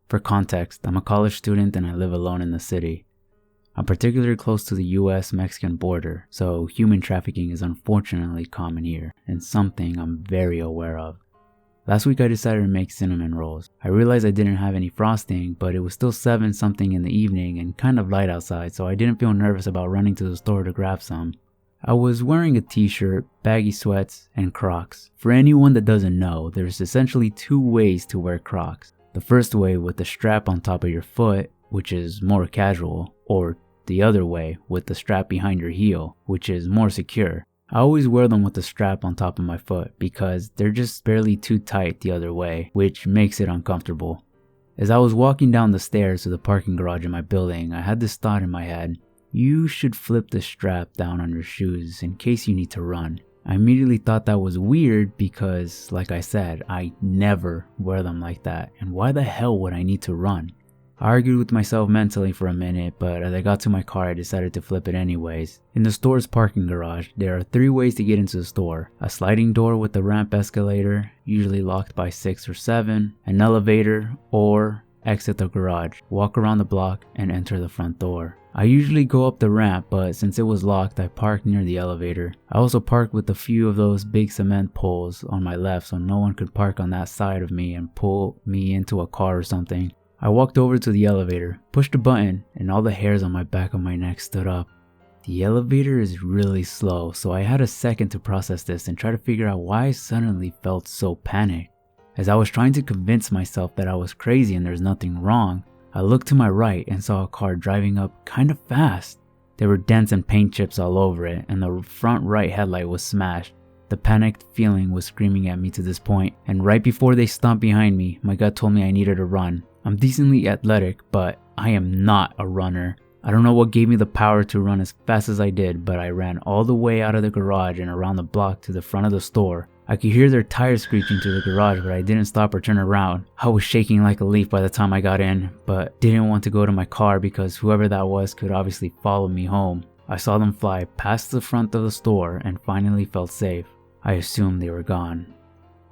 For context, I'm a college student and I live alone in the city. I'm particularly close to the US-Mexican border, so human trafficking is unfortunately common here, and something I'm very aware of. Last week I decided to make cinnamon rolls. I realized I didn't have any frosting, but it was still 7-something in the evening and kind of light outside, so I didn't feel nervous about running to the store to grab some. I was wearing a t-shirt, baggy sweats, and Crocs. For anyone that doesn't know, there's essentially 2 ways to wear Crocs. The first way with the strap on top of your foot, which is more casual, or the other way with the strap behind your heel, which is more secure. I always wear them with the strap on top of my foot because they're just barely too tight the other way, which makes it uncomfortable. As I was walking down the stairs to the parking garage in my building, I had this thought in my head: you should flip the strap down on your shoes in case you need to run. I immediately thought that was weird because, like I said, I never wear them like that, and why the hell would I need to run? I argued with myself mentally for a minute, but as I got to my car I decided to flip it anyways. In the store's parking garage, there are 3 ways to get into the store: a sliding door with a ramp escalator, usually locked by 6 or 7, an elevator, or exit the garage, walk around the block, and enter the front door. I usually go up the ramp, but since it was locked, I parked near the elevator. I also parked with a few of those big cement poles on my left so no one could park on that side of me and pull me into a car or something. I walked over to the elevator, pushed a button, and all the hairs on my back of my neck stood up. The elevator is really slow, so I had a second to process this and try to figure out why I suddenly felt so panicked. As I was trying to convince myself that I was crazy and there's nothing wrong, I looked to my right and saw a car driving up kind of fast. There were dents and paint chips all over it, and the front right headlight was smashed. The panicked feeling was screaming at me to this point, and right before they stomped behind me, my gut told me I needed to run. I'm decently athletic, but I am not a runner. I don't know what gave me the power to run as fast as I did, but I ran all the way out of the garage and around the block to the front of the store. I could hear their tires screeching to the garage, but I didn't stop or turn around. I was shaking like a leaf by the time I got in, but didn't want to go to my car because whoever that was could obviously follow me home. I saw them fly past the front of the store and finally felt safe. I assumed they were gone.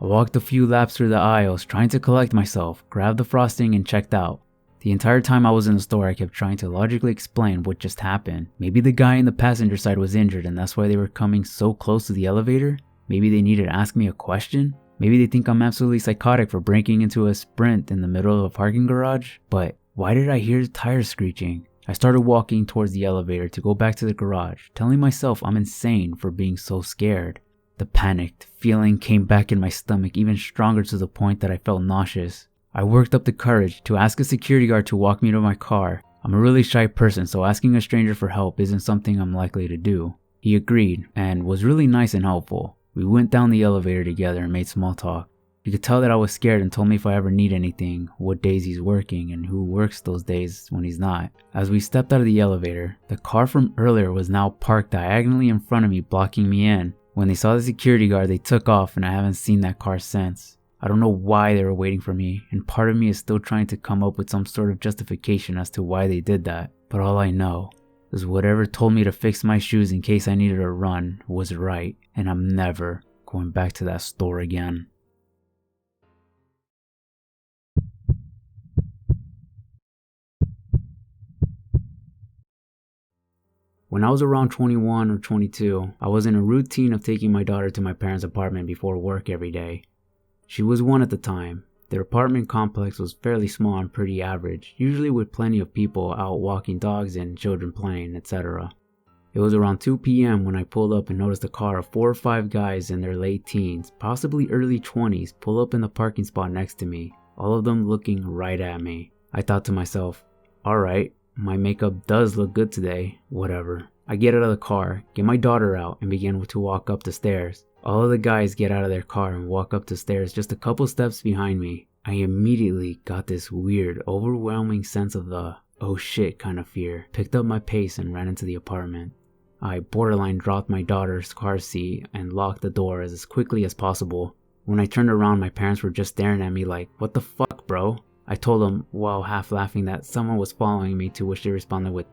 I walked a few laps through the aisles trying to collect myself, grabbed the frosting, and checked out. The entire time I was in the store, I kept trying to logically explain what just happened. Maybe the guy in the passenger side was injured and that's why they were coming so close to the elevator? Maybe they needed to ask me a question? Maybe they think I'm absolutely psychotic for breaking into a sprint in the middle of a parking garage? But why did I hear tires screeching? I started walking towards the elevator to go back to the garage, telling myself I'm insane for being so scared. The panicked feeling came back in my stomach even stronger to the point that I felt nauseous. I worked up the courage to ask a security guard to walk me to my car. I'm a really shy person, so asking a stranger for help isn't something I'm likely to do. He agreed and was really nice and helpful. We went down the elevator together and made small talk. He could tell that I was scared and told me if I ever need anything, what days he's working and who works those days when he's not. As we stepped out of the elevator, the car from earlier was now parked diagonally in front of me, blocking me in. When they saw the security guard, they took off and I haven't seen that car since. I don't know why they were waiting for me, and part of me is still trying to come up with some sort of justification as to why they did that. But all I know is whatever told me to fix my shoes in case I needed to run was right, and I'm never going back to that store again. When I was around 21 or 22, I was in a routine of taking my daughter to my parents' apartment before work every day. She was 1 at the time. Their apartment complex was fairly small and pretty average, usually with plenty of people out walking dogs and children playing, etc. It was around 2 p.m. when I pulled up and noticed a car of 4 or 5 guys in their late teens, possibly early 20s, pull up in the parking spot next to me, all of them looking right at me. I thought to myself, alright, my makeup does look good today, whatever. I get out of the car, get my daughter out, and begin to walk up the stairs. All of the guys get out of their car and walk up the stairs just a couple steps behind me. I immediately got this weird, overwhelming sense of the oh shit kind of fear, picked up my pace and ran into the apartment. I borderline dropped my daughter's car seat and locked the door as quickly as possible. When I turned around, my parents were just staring at me like, "What the fuck, bro?" I told them, while half laughing, that someone was following me, to which they responded with,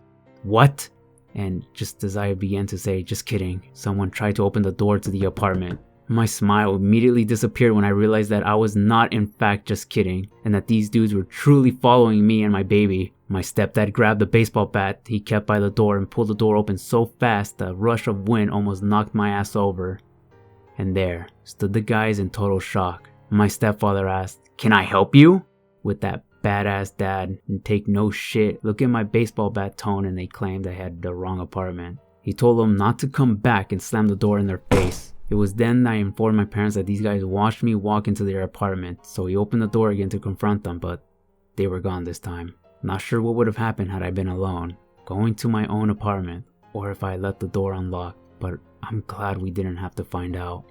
"What?" And just as I began to say, "Just kidding," someone tried to open the door to the apartment. My smile immediately disappeared when I realized that I was not in fact just kidding, and that these dudes were truly following me and my baby. My stepdad grabbed the baseball bat he kept by the door and pulled the door open so fast the rush of wind almost knocked my ass over. And there stood the guys in total shock. My stepfather asked, "Can I help you?" With that badass dad and take no shit look at my baseball bat tone, and they claimed I had the wrong apartment. He told them not to come back and slammed the door in their face. It was then that I informed my parents that these guys watched me walk into their apartment, so he opened the door again to confront them, but they were gone this time. Not sure what would have happened had I been alone, going to my own apartment, or if I had left the door unlocked, but I'm glad we didn't have to find out.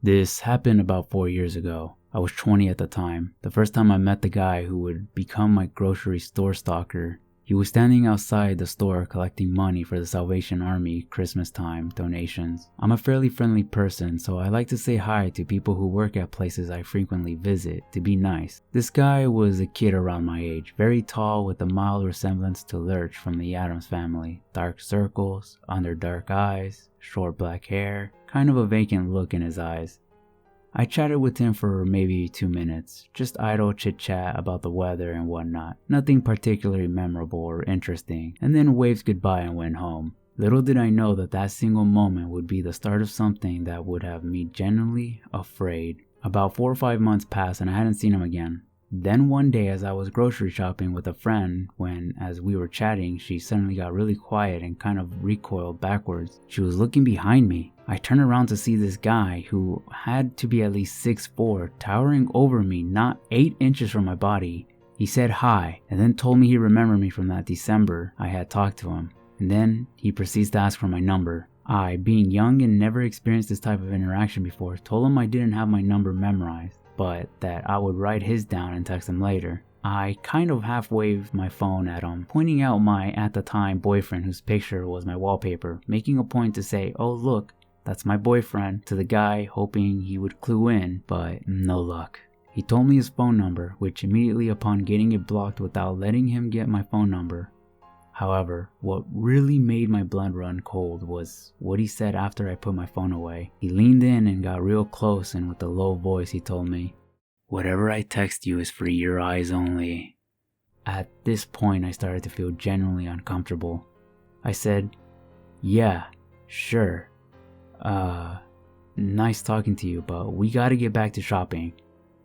This happened about 4 years ago. I was 20 at the time, the first time I met the guy who would become my grocery store stalker. He was standing outside the store collecting money for the Salvation Army Christmas time donations. I'm a fairly friendly person, so I like to say hi to people who work at places I frequently visit to be nice. This guy was a kid around my age, very tall with a mild resemblance to Lurch from the Addams Family. Dark circles, under dark eyes, short black hair, kind of a vacant look in his eyes. I chatted with him for maybe 2 minutes, just idle chit-chat about the weather and whatnot, nothing particularly memorable or interesting, and then waved goodbye and went home. Little did I know that that single moment would be the start of something that would have me genuinely afraid. About 4 or 5 months passed and I hadn't seen him again. Then one day as I was grocery shopping with a friend, when as we were chatting she suddenly got really quiet and kind of recoiled backwards. She was looking behind me. I turned around to see this guy who had to be at least 6'4", towering over me not 8 inches from my body. He said hi and then told me he remembered me from that December I had talked to him. And then he proceeds to ask for my number. I, being young and never experienced this type of interaction before, told him I didn't have my number memorized, but that I would write his down and text him later. I kind of half waved my phone at him, pointing out my at the time boyfriend whose picture was my wallpaper, making a point to say, "Oh look, that's my boyfriend," to the guy, hoping he would clue in, but no luck. He told me his phone number, which immediately upon getting it blocked without letting him get my phone number. However, what really made my blood run cold was what he said after I put my phone away. He leaned in and got real close, and with a low voice he told me, "Whatever I text you is for your eyes only." At this point I started to feel genuinely uncomfortable. I said, "Yeah, sure. Nice talking to you, but we gotta get back to shopping."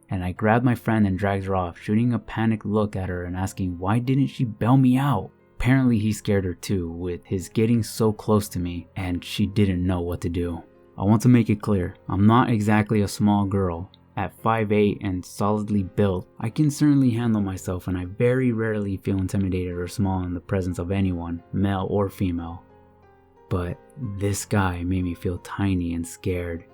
And I grabbed my friend and dragged her off, shooting a panicked look at her and asking why didn't she bail me out. Apparently he scared her too, with his getting so close to me, and she didn't know what to do. I want to make it clear, I'm not exactly a small girl. At 5'8" and solidly built, I can certainly handle myself, and I very rarely feel intimidated or small in the presence of anyone, male or female. But this guy made me feel tiny and scared.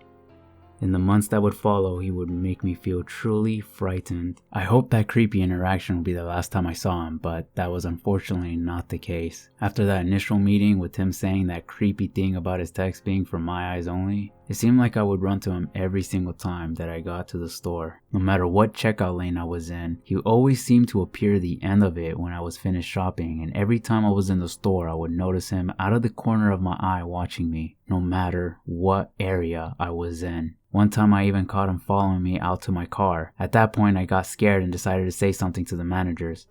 In the months that would follow, he would make me feel truly frightened. I hoped that creepy interaction would be the last time I saw him, but that was unfortunately not the case. After that initial meeting with him saying that creepy thing about his text being for my eyes only, it seemed like I would run to him every single time that I got to the store. No matter what checkout lane I was in, he always seemed to appear at the end of it when I was finished shopping, and every time I was in the store I would notice him out of the corner of my eye watching me, no matter what area I was in. One time I even caught him following me out to my car. At that point I got scared and decided to say something to the managers.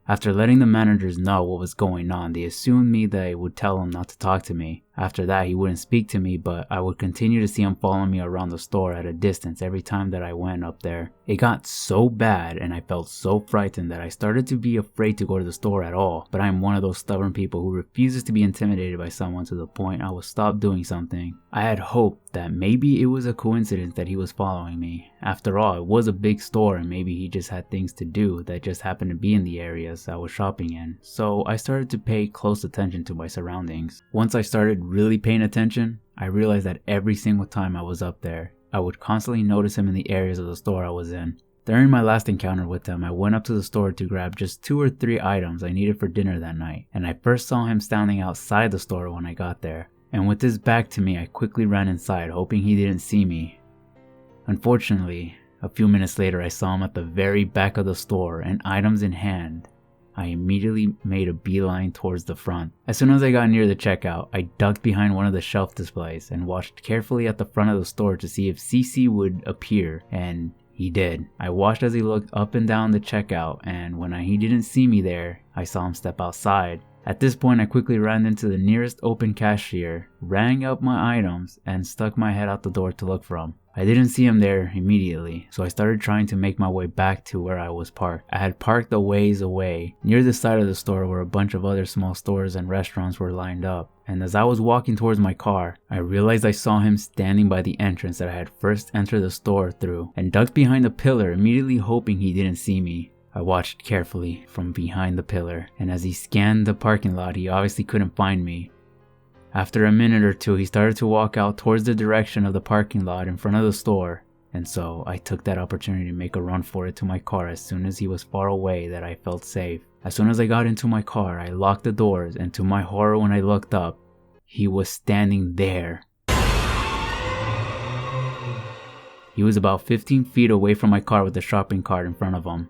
After letting the managers know what was going on, they assumed me that I would tell him not to talk to me. After that, he wouldn't speak to me, but I would continue to see him following me around the store at a distance every time that I went up there. It got so bad and I felt so frightened that I started to be afraid to go to the store at all. But I am one of those stubborn people who refuses to be intimidated by someone to the point I will stop doing something. I had hoped that maybe it was a coincidence that he was following me. After all, it was a big store and maybe he just had things to do that just happened to be in the areas I was shopping in. So I started to pay close attention to my surroundings. Once I started really paying attention, I realized that every single time I was up there, I would constantly notice him in the areas of the store I was in. During my last encounter with him, I went up to the store to grab just 2 or 3 items I needed for dinner that night, and I first saw him standing outside the store when I got there. And with his back to me, I quickly ran inside, hoping he didn't see me. Unfortunately, a few minutes later I saw him at the very back of the store, and items in hand. I immediately made a beeline towards the front. As soon as I got near the checkout, I ducked behind one of the shelf displays and watched carefully at the front of the store to see if CC would appear, and he did. I watched as he looked up and down the checkout, and when he didn't see me there, I saw him step outside. At this point, I quickly ran into the nearest open cashier, rang up my items, and stuck my head out the door to look for him. I didn't see him there immediately, so I started trying to make my way back to where I was parked. I had parked a ways away, near the side of the store where a bunch of other small stores and restaurants were lined up, and as I was walking towards my car, I realized I saw him standing by the entrance that I had first entered the store through, and ducked behind a pillar, immediately hoping he didn't see me. I watched carefully from behind the pillar, and as he scanned the parking lot, he obviously couldn't find me. After a minute or two, he started to walk out towards the direction of the parking lot in front of the store, and so I took that opportunity to make a run for it to my car as soon as he was far away that I felt safe. As soon as I got into my car, I locked the doors, and to my horror when I looked up, he was standing there. He was about 15 feet away from my car with the shopping cart in front of him.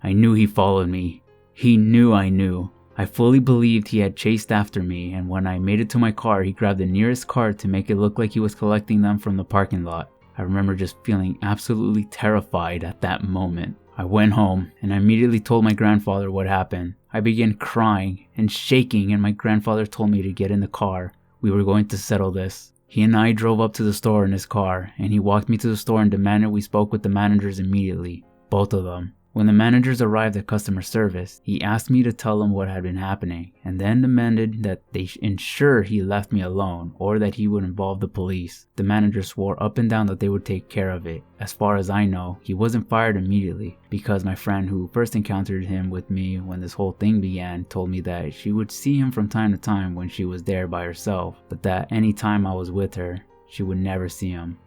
I knew he followed me. He knew I knew. I fully believed he had chased after me, and when I made it to my car, he grabbed the nearest cart to make it look like he was collecting them from the parking lot. I remember just feeling absolutely terrified at that moment. I went home, and I immediately told my grandfather what happened. I began crying and shaking, and my grandfather told me to get in the car. We were going to settle this. He and I drove up to the store in his car, and he walked me to the store and demanded we spoke with the managers immediately. Both of them. When the managers arrived at customer service, he asked me to tell them what had been happening, and then demanded that they ensure he left me alone or that he would involve the police. The manager swore up and down that they would take care of it. As far as I know, he wasn't fired immediately because my friend who first encountered him with me when this whole thing began told me that she would see him from time to time when she was there by herself, but that any time I was with her, she would never see him.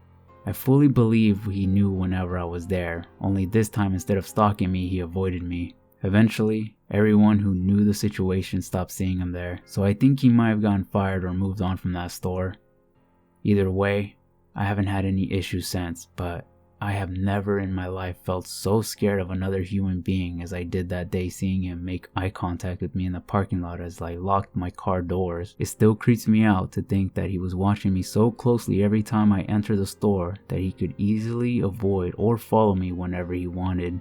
I fully believe he knew whenever I was there, only this time instead of stalking me, he avoided me. Eventually, everyone who knew the situation stopped seeing him there, so I think he might have gotten fired or moved on from that store. Either way, I haven't had any issues since, but I have never in my life felt so scared of another human being as I did that day seeing him make eye contact with me in the parking lot as I locked my car doors. It still creeps me out to think that he was watching me so closely every time I enter the store that he could easily avoid or follow me whenever he wanted.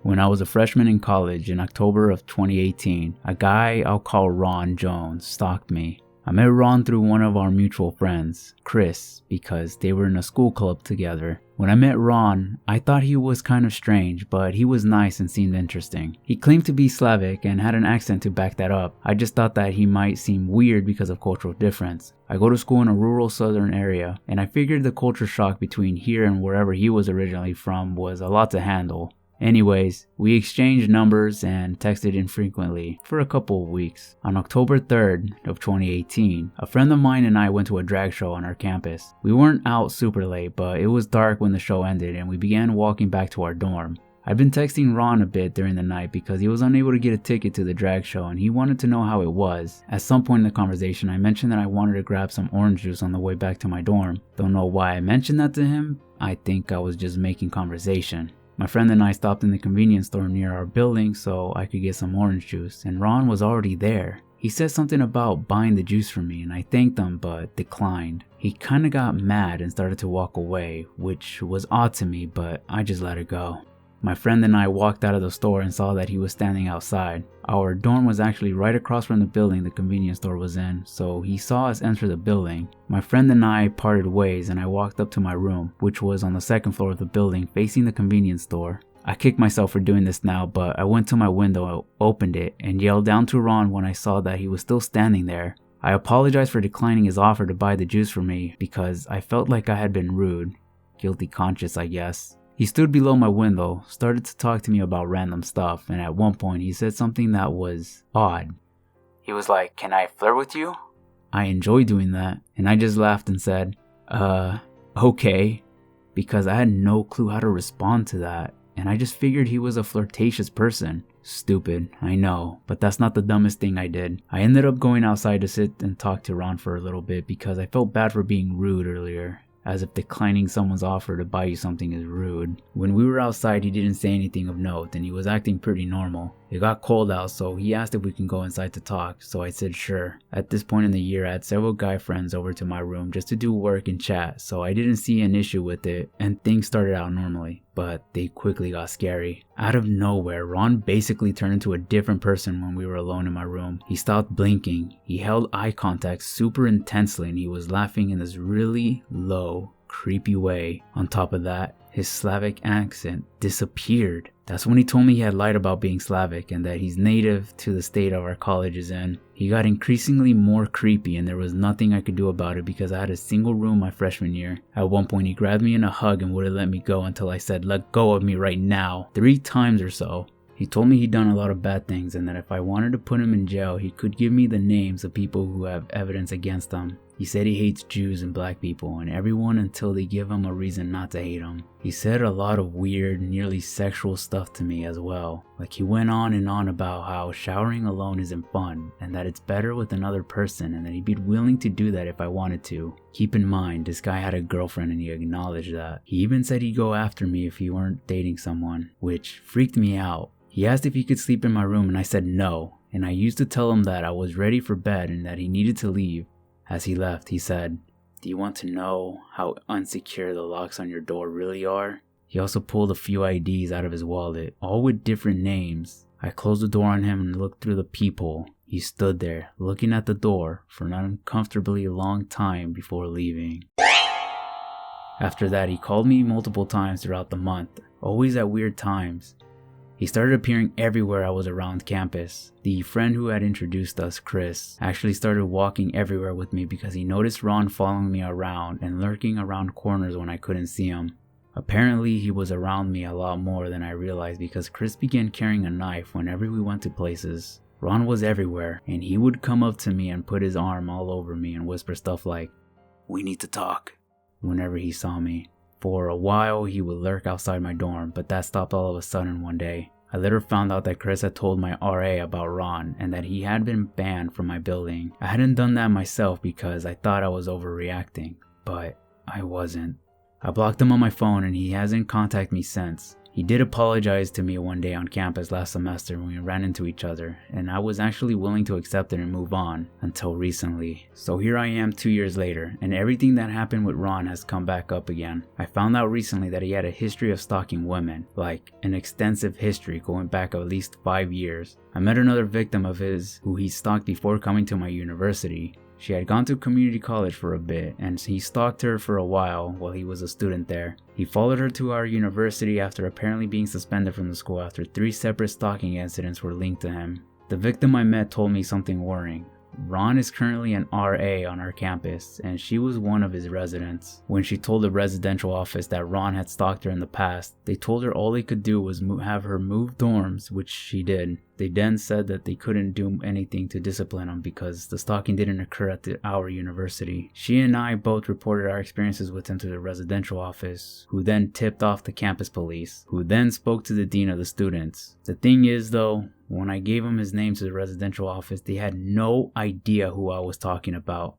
When I was a freshman in college in October of 2018, a guy I'll call Ron Jones stalked me. I met Ron through one of our mutual friends, Chris, because they were in a school club together. When I met Ron, I thought he was kind of strange, but he was nice and seemed interesting. He claimed to be Slavic and had an accent to back that up. I just thought that he might seem weird because of cultural difference. I go to school in a rural southern area, and I figured the culture shock between here and wherever he was originally from was a lot to handle. Anyways, we exchanged numbers and texted infrequently for a couple of weeks. On October 3rd of 2018, a friend of mine and I went to a drag show on our campus. We weren't out super late, but it was dark when the show ended and we began walking back to our dorm. I'd been texting Ron a bit during the night because he was unable to get a ticket to the drag show and he wanted to know how it was. At some point in the conversation, I mentioned that I wanted to grab some orange juice on the way back to my dorm. Don't know why I mentioned that to him. I think I was just making conversation. My friend and I stopped in the convenience store near our building so I could get some orange juice, and Ron was already there. He said something about buying the juice for me and I thanked him but declined. He kinda got mad and started to walk away, which was odd to me, but I just let it go. My friend and I walked out of the store and saw that he was standing outside. Our dorm was actually right across from the building the convenience store was in, so he saw us enter the building. My friend and I parted ways and I walked up to my room, which was on the second floor of the building facing the convenience store. I kicked myself for doing this now, but I went to my window, opened it, and yelled down to Ron when I saw that he was still standing there. I apologized for declining his offer to buy the juice for me because I felt like I had been rude. Guilty conscience, I guess. He stood below my window, started to talk to me about random stuff, and at one point he said something that was odd. He was like, "Can I flirt with you?" I enjoy doing that, and I just laughed and said, okay, because I had no clue how to respond to that, and I just figured he was a flirtatious person. Stupid, I know, but that's not the dumbest thing I did. I ended up going outside to sit and talk to Ron for a little bit because I felt bad for being rude earlier, as if declining someone's offer to buy you something is rude. When we were outside, he didn't say anything of note and he was acting pretty normal. It got cold out, so he asked if we can go inside to talk, so I said sure. At this point in the year, I had several guy friends over to my room just to do work and chat, so I didn't see an issue with it and things started out normally, but they quickly got scary. Out of nowhere, Ron basically turned into a different person when we were alone in my room. He stopped blinking, he held eye contact super intensely, and he was laughing in this really low, creepy way. On top of that, his Slavic accent disappeared. That's when he told me he had lied about being Slavic and that he's native to the state of our college is in. He got increasingly more creepy and there was nothing I could do about it because I had a single room my freshman year. At one point he grabbed me in a hug and wouldn't let me go until I said, "Let go of me right now," 3 times or so. He told me he'd done a lot of bad things and that if I wanted to put him in jail, he could give me the names of people who have evidence against them. He said he hates Jews and black people and everyone until they give him a reason not to hate him. He said a lot of weird, nearly sexual stuff to me as well. Like he went on and on about how showering alone isn't fun and that it's better with another person and that he'd be willing to do that if I wanted to. Keep in mind, this guy had a girlfriend and he acknowledged that. He even said he'd go after me if he weren't dating someone, which freaked me out. He asked if he could sleep in my room and I said no, and I used to tell him that I was ready for bed and that he needed to leave. As he left, he said, "Do you want to know how unsecure the locks on your door really are?" He also pulled a few IDs out of his wallet, all with different names. I closed the door on him and looked through the peephole. He stood there, looking at the door for an uncomfortably long time before leaving. After that, he called me multiple times throughout the month, always at weird times. He started appearing everywhere I was around campus. The friend who had introduced us, Chris, actually started walking everywhere with me because he noticed Ron following me around and lurking around corners when I couldn't see him. Apparently he was around me a lot more than I realized because Chris began carrying a knife whenever we went to places. Ron was everywhere and he would come up to me and put his arm all over me and whisper stuff like, "We need to talk," whenever he saw me. For a while, he would lurk outside my dorm, but that stopped all of a sudden one day. I later found out that Chris had told my RA about Ron and that he had been banned from my building. I hadn't done that myself because I thought I was overreacting, but I wasn't. I blocked him on my phone and he hasn't contacted me since. He did apologize to me one day on campus last semester when we ran into each other, and I was actually willing to accept it and move on, until recently. So here I am 2 years later, and everything that happened with Ron has come back up again. I found out recently that he had a history of stalking women, like an extensive history going back at least 5 years. I met another victim of his who he stalked before coming to my university. She had gone to community college for a bit, and he stalked her for a while he was a student there. He followed her to our university after apparently being suspended from the school after 3 separate stalking incidents were linked to him. The victim I met told me something worrying. Ron is currently an RA on our campus, and she was one of his residents. When she told the residential office that Ron had stalked her in the past, they told her all they could do was have her move dorms, which she did. They then said that they couldn't do anything to discipline him because the stalking didn't occur at our university. She and I both reported our experiences with him to the residential office, who then tipped off the campus police, who then spoke to the dean of the students. The thing is though, when I gave him his name to the residential office, they had no idea who I was talking about.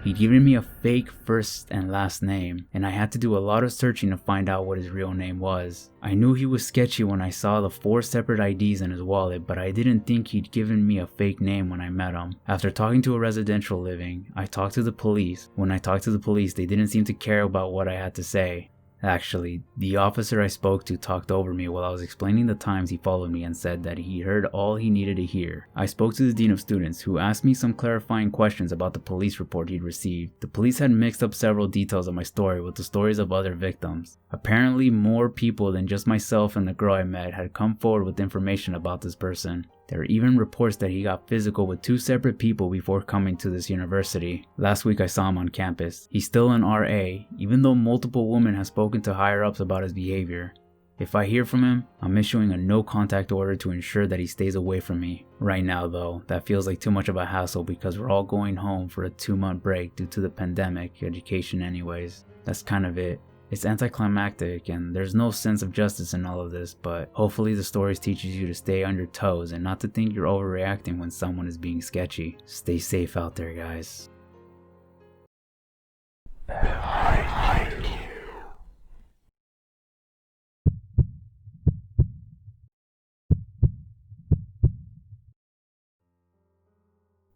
He'd given me a fake first and last name, and I had to do a lot of searching to find out what his real name was. I knew he was sketchy when I saw the 4 separate IDs in his wallet, but I didn't think he'd given me a fake name when I met him. After talking to a residential living, I talked to the police. When I talked to the police, they didn't seem to care about what I had to say. Actually, the officer I spoke to talked over me while I was explaining the times he followed me and said that he heard all he needed to hear. I spoke to the dean of students, who asked me some clarifying questions about the police report he'd received. The police had mixed up several details of my story with the stories of other victims. Apparently, more people than just myself and the girl I met had come forward with information about this person. There are even reports that he got physical with 2 separate people before coming to this university. Last week I saw him on campus. He's still an RA, even though multiple women have spoken to higher ups about his behavior. If I hear from him, I'm issuing a no contact order to ensure that he stays away from me. Right now though, that feels like too much of a hassle because we're all going home for a 2-month break due to the pandemic, education anyways. That's kind of it. It's anticlimactic and there's no sense of justice in all of this, but hopefully the stories teaches you to stay on your toes and not to think you're overreacting when someone is being sketchy. Stay safe out there, guys.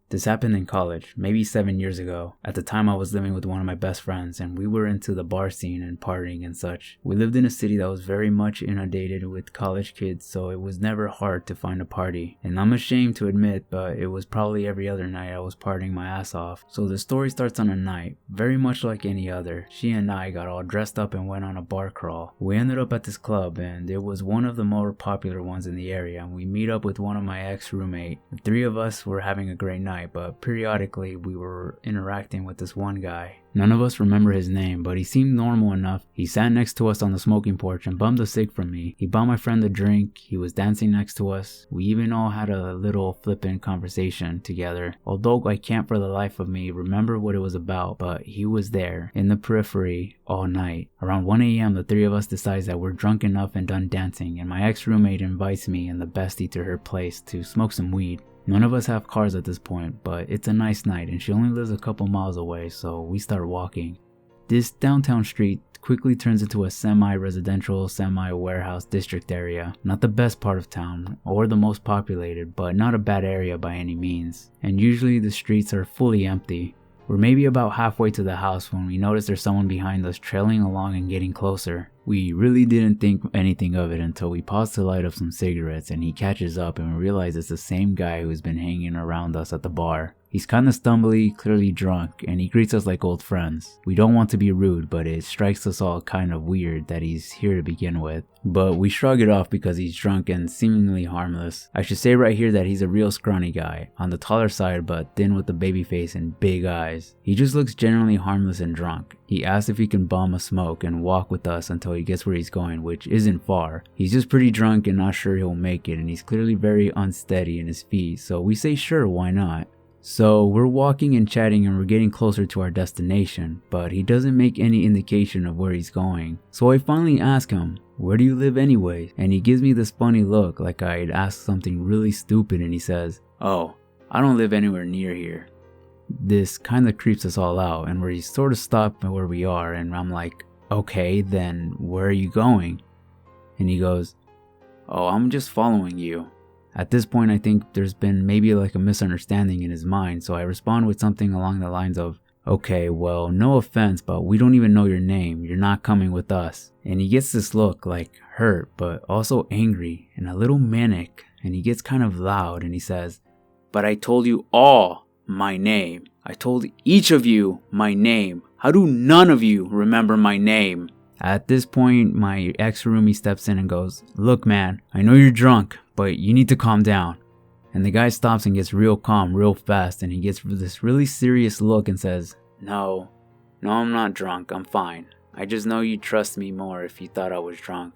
This happened in college, maybe 7 years ago. At the time I was living with one of my best friends and we were into the bar scene and partying and such. We lived in a city that was very much inundated with college kids, so it was never hard to find a party. And I'm ashamed to admit, but it was probably every other night I was partying my ass off. So the story starts on a night, very much like any other. She and I got all dressed up and went on a bar crawl. We ended up at this club and it was one of the more popular ones in the area, and we meet up with one of my ex-roommate. The 3 of us were having a great night, but periodically we were interacting with this one guy. None of us remember his name, but he seemed normal enough. He sat next to us on the smoking porch and bummed a cig from me. He bought my friend a drink. He was dancing next to us. We even all had a little flippant conversation together. Although I can't for the life of me remember what it was about, but he was there in the periphery all night. Around 1 a.m. the 3 of us decides that we're drunk enough and done dancing, and my ex-roommate invites me and the bestie to her place to smoke some weed. None of us have cars at this point, but it's a nice night and she only lives a couple miles away, so we start walking. This downtown street quickly turns into a semi-residential, semi-warehouse district area. Not the best part of town, or the most populated, but not a bad area by any means. And usually the streets are fully empty. We're maybe about halfway to the house when we notice there's someone behind us trailing along and getting closer. We really didn't think anything of it until we paused to light up some cigarettes and he catches up and we realize it's the same guy who's been hanging around us at the bar. He's kinda stumbly, clearly drunk, and he greets us like old friends. We don't want to be rude, but it strikes us all kind of weird that he's here to begin with. But we shrug it off because he's drunk and seemingly harmless. I should say right here that he's a real scrawny guy, on the taller side but thin with a baby face and big eyes. He just looks generally harmless and drunk. He asks if he can bum a smoke and walk with us until he gets where he's going, which isn't far. He's just pretty drunk and not sure he'll make it, and he's clearly very unsteady in his feet, so we say sure, why not? So we're walking and chatting and we're getting closer to our destination, but he doesn't make any indication of where he's going. So I finally ask him, "Where do you live anyway?" And he gives me this funny look like I'd asked something really stupid, and he says, "Oh, I don't live anywhere near here." This kind of creeps us all out, and we sort of stop at where we are, and I'm like, "Okay, then where are you going?" And he goes, "Oh, I'm just following you." At this point, I think there's been maybe like a misunderstanding in his mind, so I respond with something along the lines of, "Okay, well, no offense, but we don't even know your name. You're not coming with us." And he gets this look like hurt, but also angry and a little manic, and he gets kind of loud and he says, "But I told you all my name. I told each of you my name. How do none of you remember my name?" At this point, my ex-roomie steps in and goes, "Look, man, I know you're drunk, but you need to calm down." And the guy stops and gets real calm real fast, and he gets this really serious look and says, No, I'm not drunk, I'm fine. I just know you'd trust me more if you thought I was drunk."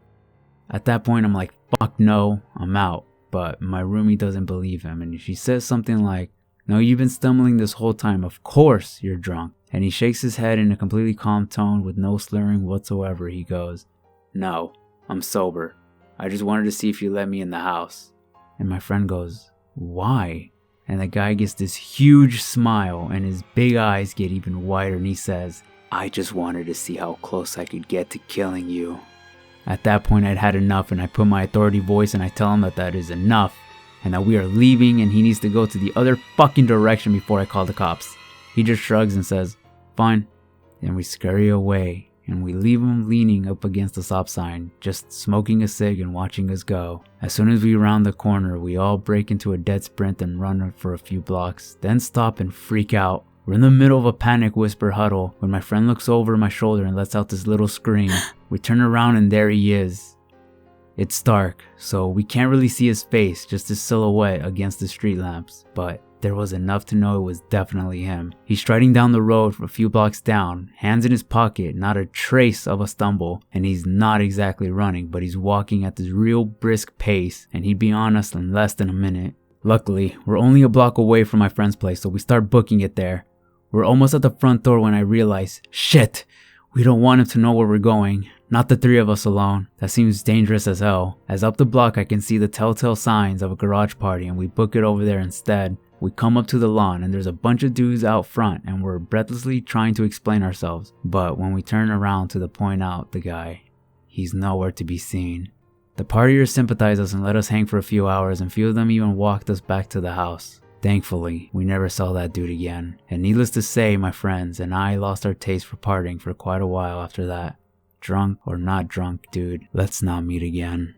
At that point, I'm like, fuck no, I'm out. But my roomie doesn't believe him, and she says something like, "No, you've been stumbling this whole time, of course you're drunk." And he shakes his head in a completely calm tone with no slurring whatsoever. He goes, "No, I'm sober. I just wanted to see if you let me in the house." And my friend goes, "Why?" And the guy gets this huge smile and his big eyes get even wider and he says, "I just wanted to see how close I could get to killing you." At that point, I'd had enough, and I put my authority voice and I tell him that is enough and that we are leaving and he needs to go to the other fucking direction before I call the cops. He just shrugs and says, "Fine." And we scurry away, and we leave him leaning up against the stop sign, just smoking a cig and watching us go. As soon as we round the corner, we all break into a dead sprint and run for a few blocks, then stop and freak out. We're in the middle of a panic whisper huddle when my friend looks over my shoulder and lets out this little scream. We turn around and there he is. It's dark, so we can't really see his face, just his silhouette against the street lamps, but there was enough to know it was definitely him. He's striding down the road a few blocks down, hands in his pocket, not a trace of a stumble, and he's not exactly running, but he's walking at this real brisk pace, and he'd be on us in less than a minute. Luckily, we're only a block away from my friend's place, so we start booking it there. We're almost at the front door when I realize, shit, we don't want him to know where we're going. Not the three of us alone. That seems dangerous as hell. As up the block I can see the telltale signs of a garage party and we book it over there instead. We come up to the lawn and there's a bunch of dudes out front and we're breathlessly trying to explain ourselves. But when we turn around to point out the guy, he's nowhere to be seen. The partiers sympathized us and let us hang for a few hours, and few of them even walked us back to the house. Thankfully, we never saw that dude again. And needless to say, my friends and I lost our taste for partying for quite a while after that. Drunk or not drunk, dude, let's not meet again.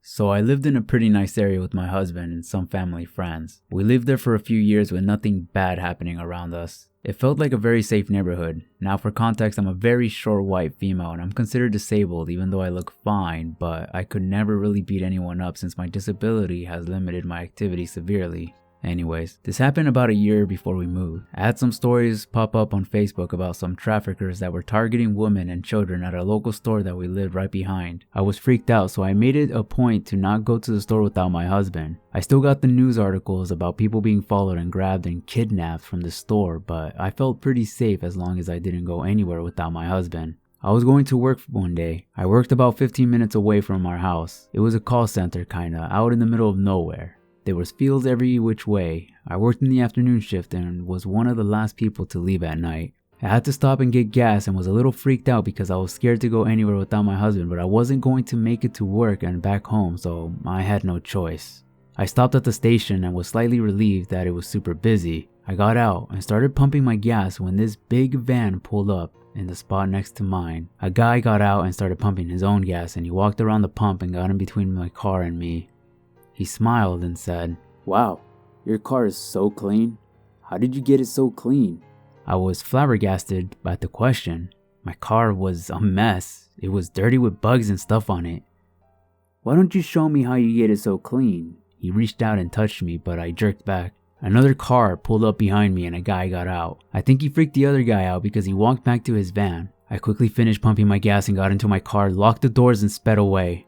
So I lived in a pretty nice area with my husband and some family friends. We lived there for a few years with nothing bad happening around us. It felt like a very safe neighborhood. Now for context, I'm a very short white female and I'm considered disabled even though I look fine, but I could never really beat anyone up since my disability has limited my activity severely. Anyways, this happened about a year before we moved. I had some stories pop up on Facebook about some traffickers that were targeting women and children at a local store that we lived right behind. I was freaked out, so I made it a point to not go to the store without my husband. I still got the news articles about people being followed and grabbed and kidnapped from the store, but I felt pretty safe as long as I didn't go anywhere without my husband. I was going to work one day. I worked about 15 minutes away from our house. It was a call center kinda, out in the middle of nowhere. There was fields every which way. I worked in the afternoon shift and was one of the last people to leave at night. I had to stop and get gas and was a little freaked out because I was scared to go anywhere without my husband, but I wasn't going to make it to work and back home, so I had no choice. I stopped at the station and was slightly relieved that it was super busy. I got out and started pumping my gas when this big van pulled up in the spot next to mine. A guy got out and started pumping his own gas and he walked around the pump and got in between my car and me. He smiled and said, "Wow, your car is so clean. How did you get it so clean?" I was flabbergasted by the question. My car was a mess. It was dirty with bugs and stuff on it. "Why don't you show me how you get it so clean?" He reached out and touched me, but I jerked back. Another car pulled up behind me and a guy got out. I think he freaked the other guy out because he walked back to his van. I quickly finished pumping my gas and got into my car, locked the doors and sped away.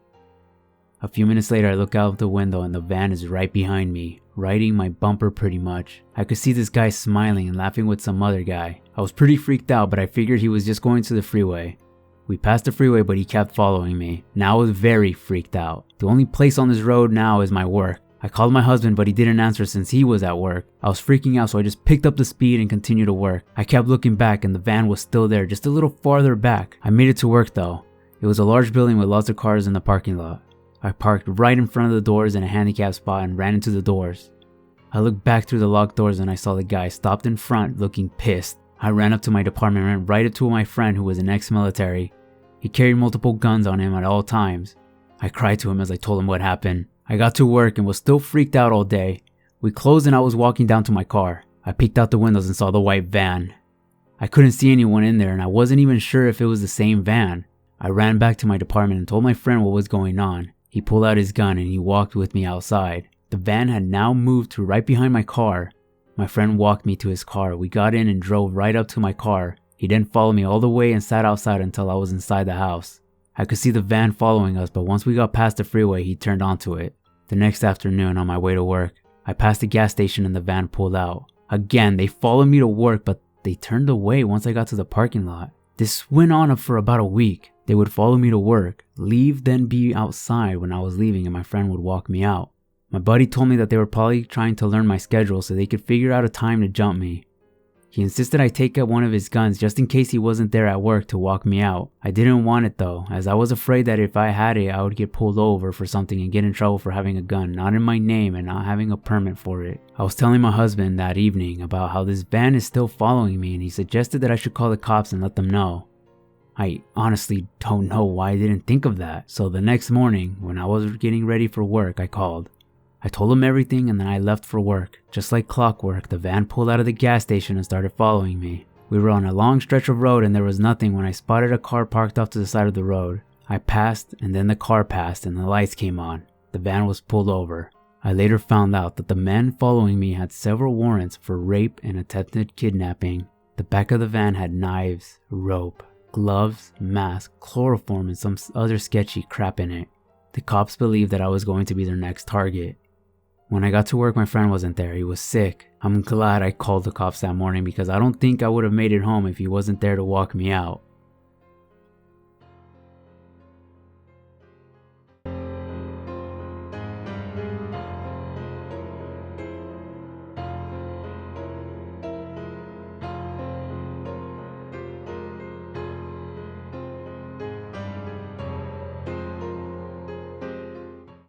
A few minutes later, I look out the window and the van is right behind me, riding my bumper pretty much. I could see this guy smiling and laughing with some other guy. I was pretty freaked out, but I figured he was just going to the freeway. We passed the freeway, but he kept following me. Now I was very freaked out. The only place on this road now is my work. I called my husband, but he didn't answer since he was at work. I was freaking out, so I just picked up the speed and continued to work. I kept looking back and the van was still there, just a little farther back. I made it to work though. It was a large building with lots of cars in the parking lot. I parked right in front of the doors in a handicap spot and ran into the doors. I looked back through the locked doors and I saw the guy stopped in front looking pissed. I ran up to my department and ran right up to my friend who was an ex-military. He carried multiple guns on him at all times. I cried to him as I told him what happened. I got to work and was still freaked out all day. We closed and I was walking down to my car. I peeked out the windows and saw the white van. I couldn't see anyone in there and I wasn't even sure if it was the same van. I ran back to my department and told my friend what was going on. He pulled out his gun and he walked with me outside. The van had now moved to right behind my car. My friend walked me to his car. We got in and drove right up to my car. He then followed me all the way and sat outside until I was inside the house. I could see the van following us, but once we got past the freeway, he turned onto it. The next afternoon on my way to work, I passed the gas station and the van pulled out. Again, they followed me to work, but they turned away once I got to the parking lot. This went on for about a week. They would follow me to work, leave, then be outside when I was leaving and my friend would walk me out. My buddy told me that they were probably trying to learn my schedule so they could figure out a time to jump me. He insisted I take out one of his guns just in case he wasn't there at work to walk me out. I didn't want it though, as I was afraid that if I had it, I would get pulled over for something and get in trouble for having a gun not in my name and not having a permit for it. I was telling my husband that evening about how this van is still following me and he suggested that I should call the cops and let them know. I honestly don't know why I didn't think of that. So the next morning, when I was getting ready for work, I called. I told him everything and then I left for work. Just like clockwork, the van pulled out of the gas station and started following me. We were on a long stretch of road and there was nothing when I spotted a car parked off to the side of the road. I passed and then the car passed and the lights came on. The van was pulled over. I later found out that the men following me had several warrants for rape and attempted kidnapping. The back of the van had knives, rope, gloves, mask, chloroform, and some other sketchy crap in it. The cops believed that I was going to be their next target. When I got to work, my friend wasn't there. He was sick. I'm glad I called the cops that morning because I don't think I would have made it home if he wasn't there to walk me out.